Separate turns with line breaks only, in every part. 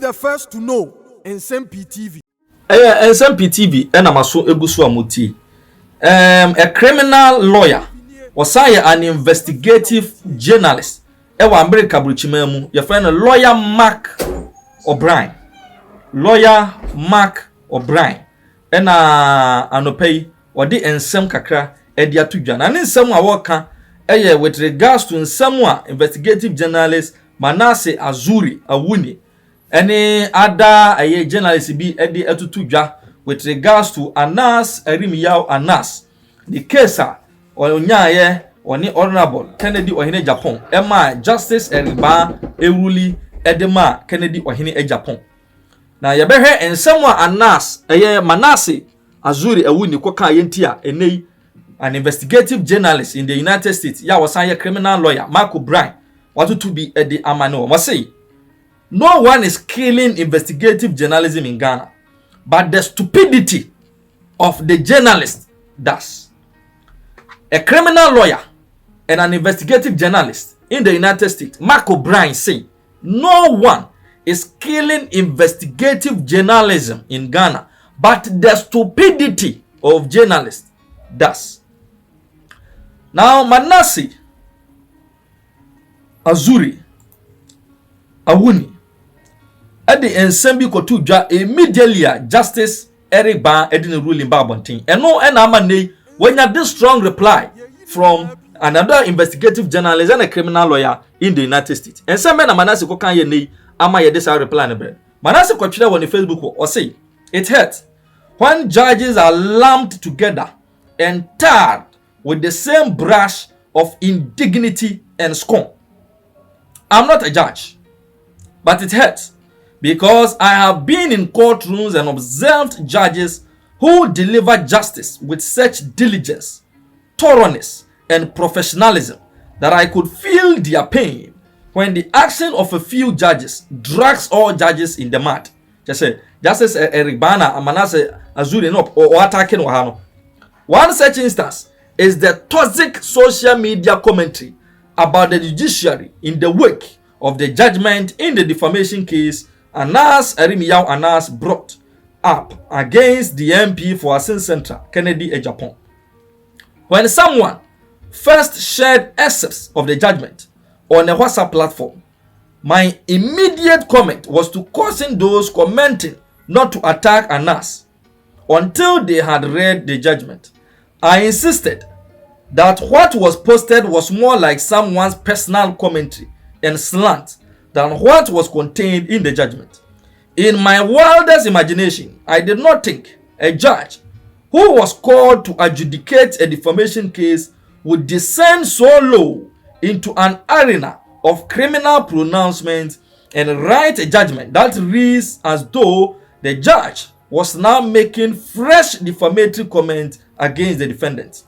the first to know Nsem-Pii TV.
Nsem-Pii TV and amaso egusu amuti. A criminal lawyer was an investigative journalist. Ewa America bruchimemu. Your friend lawyer Mark O'Brien. Lawyer Mark O'Brien. Ena anopei wadi ensem kakra edi atudwa. Na nsem a woka with regards to nsem investigative journalist Manasseh Awuni. Any other journalist be edi atutudwa with regards to Anas Anas. The case onyaye oni honorable Kennedy Ohene Japan. Emma Justice Eriba Ewuli Edema Kennedy Ohene Japan. Na yebehe ensemwa Anas Manasseh Awuni koka yentia enei an investigative journalist in the United States. Ya wasanye criminal lawyer Mark O'Brien. Watu to be edi amano. Wasi no one is killing investigative journalism in Ghana, but the stupidity of the journalist does. A criminal lawyer and an investigative journalist in the United States, Mark O'Brien, say no one is killing investigative journalism in Ghana, but the stupidity of journalists does. Now, Manasseh Awuni at the Nsem-Pii kotudwa immediately Justice Eric Ban edin ruling Babontin. And no enamane when you this strong reply from another investigative journalist and a criminal lawyer in the United States. And some men Manasseh ko kan ye nei ama ye this reply na bre. Manasseh kwatwere on the Facebook or say it hurts when judges are lumped together and tarred with the same brush of indignity and scorn. I'm not a judge, but it hurts because I have been in courtrooms and observed judges who deliver justice with such diligence, thoroughness, and professionalism that I could feel their pain when the action of a few judges drags all judges in the mud. Just say, Justice Eric Bana and Manasseh Awuni no or attacking Wahano. One such instance is the toxic social media commentary about the judiciary in the wake of the judgment in the defamation case Anas brought up against the MP for Asin Central, Kennedy Agyapong. When someone first shared excerpts of the judgment on a WhatsApp platform, my immediate comment was to caution those commenting not to attack Anas until they had read the judgment. I insisted that what was posted was more like someone's personal commentary and slant than what was contained in the judgment. In my wildest imagination, I did not think a judge who was called to adjudicate a defamation case would descend so low into an arena of criminal pronouncements and write a judgment that reads as though the judge was now making fresh defamatory comments against the defendant.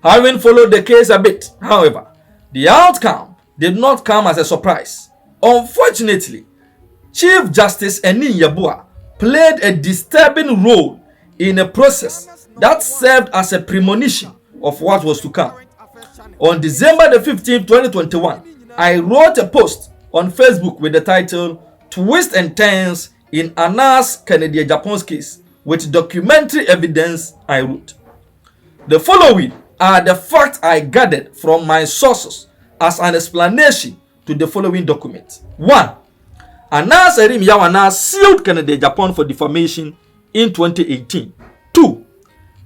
Having followed the case a bit, however, the outcome did not come as a surprise. Unfortunately, Chief Justice Eni Yabua played a disturbing role in a process that served as a premonition of what was to come. On December the 15th, 2021, I wrote a post on Facebook with the title Twist and Turns in Anas Kennedy Agyapong's case with documentary evidence I wrote. The following are the facts I gathered from my sources as an explanation to the following document. 1. Anas and Anas sued Kennedy Agyapong for defamation in 2018. 2.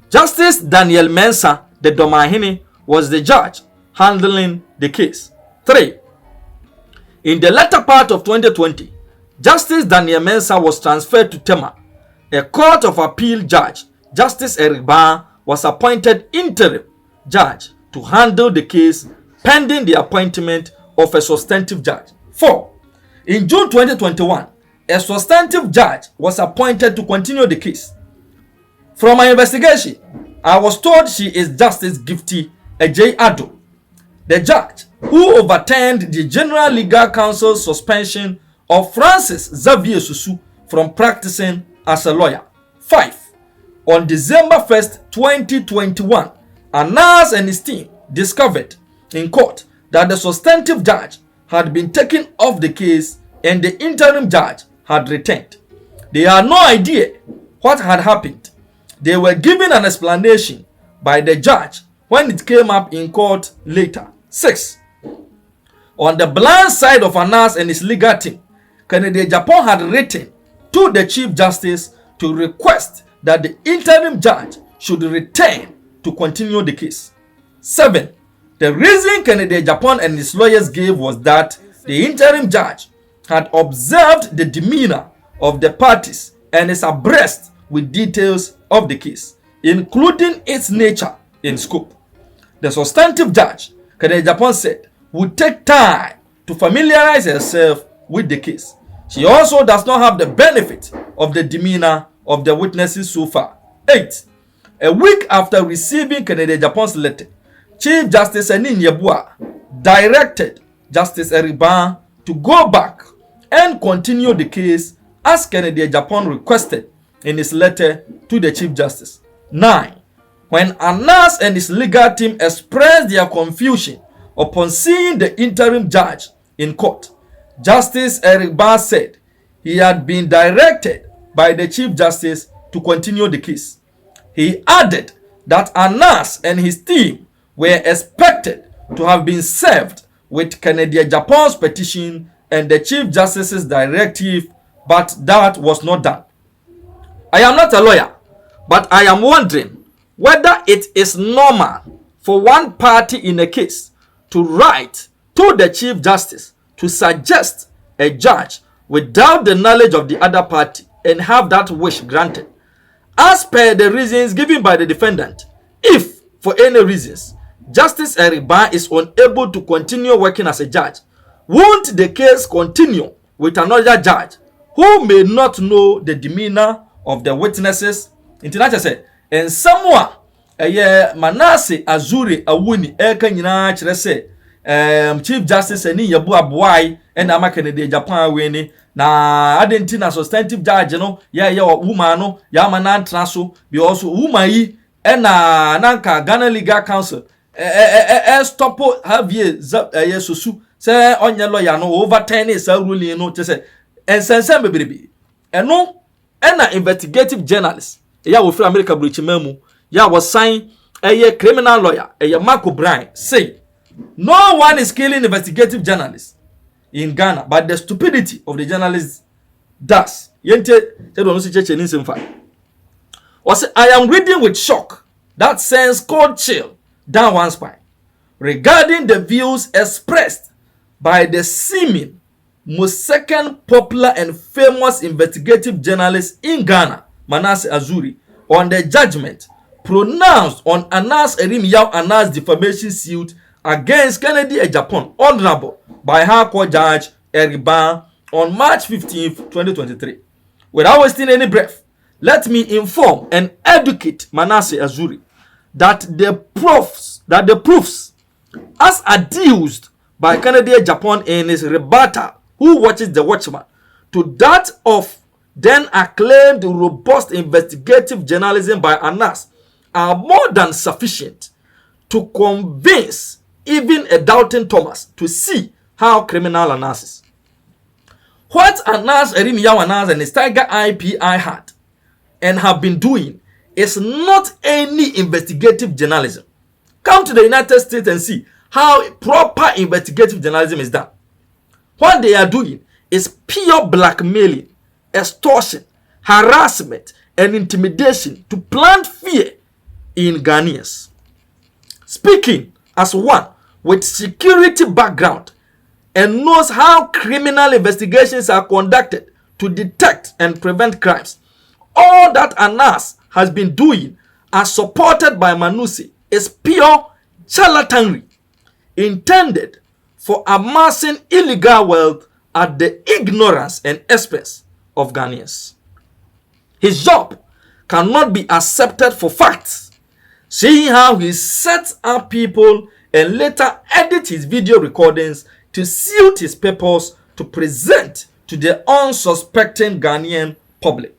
Justice Daniel Mensah, the Domahine, was the judge handling the case. 3. In the latter part of 2020, Justice Daniel Mensah was transferred to Tema. A court of appeal judge, Justice Eric Ban, was appointed interim judge to handle the case pending the appointment of a substantive judge. 4. In June 2021, a substantive judge was appointed to continue the case. From my investigation, I was told she is Justice Gifty Ejay Ado, the judge who overturned the General Legal Counsel's suspension of Francis Xavier Susu from practicing as a lawyer. 5. On December 1st, 2021, Anas and his team discovered in court that the substantive judge had been taken off the case and the interim judge had returned. They had no idea what had happened. They were given an explanation by the judge when it came up in court later. 6. On the blind side of Anas and his legal team, Ken Agyapong had written to the Chief Justice to request that the interim judge should return to continue the case. 7. The reason Ken Agyapong and his lawyers gave was that the interim judge had observed the demeanor of the parties and is abreast with details of the case, including its nature and scope. The substantive judge, Ken Agyapong said, would take time to familiarize herself with the case. She also does not have the benefit of the demeanor of the witnesses so far. 8. A week after receiving Ken Agyapong's letter, Chief Justice Nsem-Pii directed Justice Eriban to go back and continue the case as Ken Agyapong requested in his letter to the Chief Justice. 9. When Anas and his legal team expressed their confusion upon seeing the interim judge in court, Justice Eriban said he had been directed by the Chief Justice to continue the case. He added that Anas and his team were expected to have been served with Ken Agyapong's petition and the Chief Justice's directive, but that was not done. I am not a lawyer, but I am wondering whether it is normal for one party in a case to write to the Chief Justice to suggest a judge without the knowledge of the other party and have that wish granted. As per the reasons given by the defendant, if for any reasons Justice Eriban is unable to continue working as a judge, won't the case continue with another judge who may not know the demeanor of the witnesses? International said, and someone Manasseh Azuri awuni eka nyina kire se Chief Justice ani yabu abuai and ama Ken Agyapong weni na adenti na substantive judge no ya woman no ya manan traso be also woman yi na nanka Ghana Legal Council stop have ye sosu say onye lawyer no overturn is a ruling no te say ensensem bebrebe eno na investigative journalist ya wo free America brichimemu ya was sign a criminal lawyer Marco Bryan say no one is killing investigative journalists in Ghana, but the stupidity of the journalists does. I am reading with shock that sends cold chill down one spine regarding the views expressed by the seeming most second popular and famous investigative journalist in Ghana, Manasseh Azuri, on the judgment pronounced on Anas Anas defamation suit against Ken Agyapong, honorable by High Court Judge Eriban on March 15, 2023. Without wasting any breath, let me inform and educate Manasseh Azuri that the proofs as adduced by Ken Agyapong in his rebuttal, Who Watches the Watchman, to that of then acclaimed robust investigative journalism by Anas are more than sufficient to convince even a doubting Thomas to see how criminal Anas is. What Anas and his Tiger IPI had and have been doing is not any investigative journalism. Come to the United States and see how proper investigative journalism is done. What they are doing is pure blackmailing, extortion, harassment, and intimidation to plant fear in Ghanaians. Speaking as one with security background and knows how criminal investigations are conducted to detect and prevent crimes, all that Anas has been doing, as supported by Manasseh, is pure charlatanry intended for amassing illegal wealth at the ignorance and expense of Ghanaians. His job cannot be accepted for facts, seeing how he sets up people and later edits his video recordings to suit his purpose to present to the unsuspecting Ghanaian public.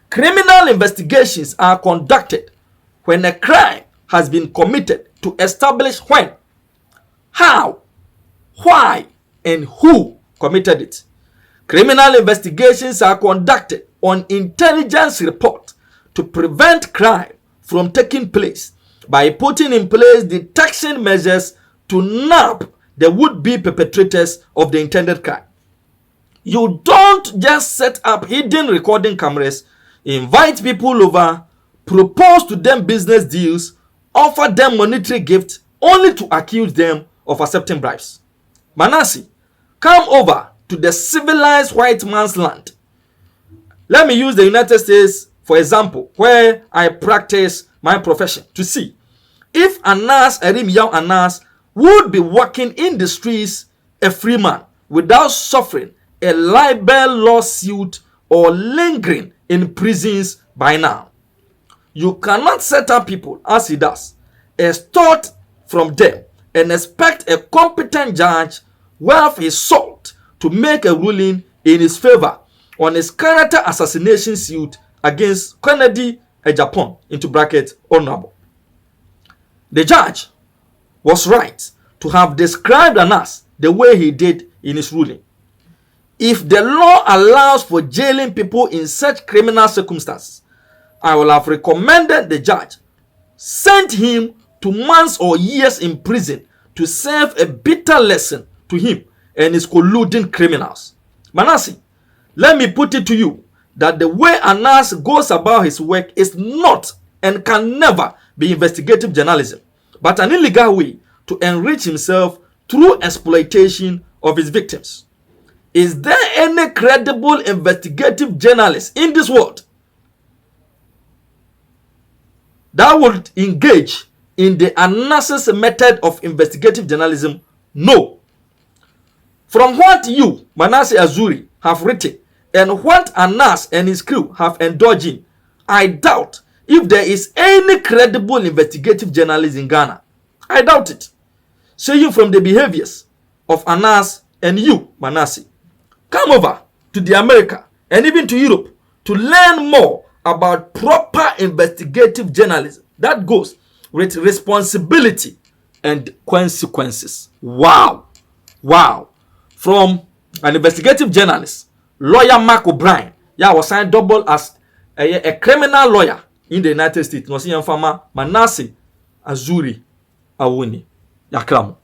Criminal investigations are conducted when a crime has been committed to establish when, how, why, and who committed it. Criminal investigations are conducted on intelligence report to prevent crime from taking place by putting in place detection measures to nab the would-be perpetrators of the intended crime. You don't just set up hidden recording cameras, invite people over, propose to them business deals, offer them monetary gifts only to accuse them of accepting bribes. Manasseh, come over to the civilized white man's land. Let me use the United States for example, where I practice my profession, to see if Anas Anas would be walking in the streets a free man without suffering a libel lawsuit or lingering in prisons by now. You cannot set up people as he does, extort from them, and expect a competent judge worth his salt to make a ruling in his favor on his character assassination suit against Ken Agyapong, into bracket honorable. The judge was right to have described Anas the way he did in his ruling. If the law allows for jailing people in such criminal circumstances, I will have recommended the judge send him to months or years in prison to serve a bitter lesson to him and his colluding criminals. Manasseh, let me put it to you that the way Anas goes about his work is not and can never be investigative journalism, but an illegal way to enrich himself through exploitation of his victims. Is there any credible investigative journalist in this world that would engage in the Anas's method of investigative journalism? No. From what you, Manasseh Azuri, have written and what Anas and his crew have indulged in, I doubt if there is any credible investigative journalist in Ghana. I doubt it. Seeing from the behaviors of Anas and you, Manasseh, come over to the America and even to Europe to learn more about proper investigative journalism that goes with responsibility and consequences. Wow. Wow. From an investigative journalist, lawyer Mark O'Brien, was signed double as a criminal lawyer in the United States. No see farmer Manasseh Azuri Awuni. Yakramo.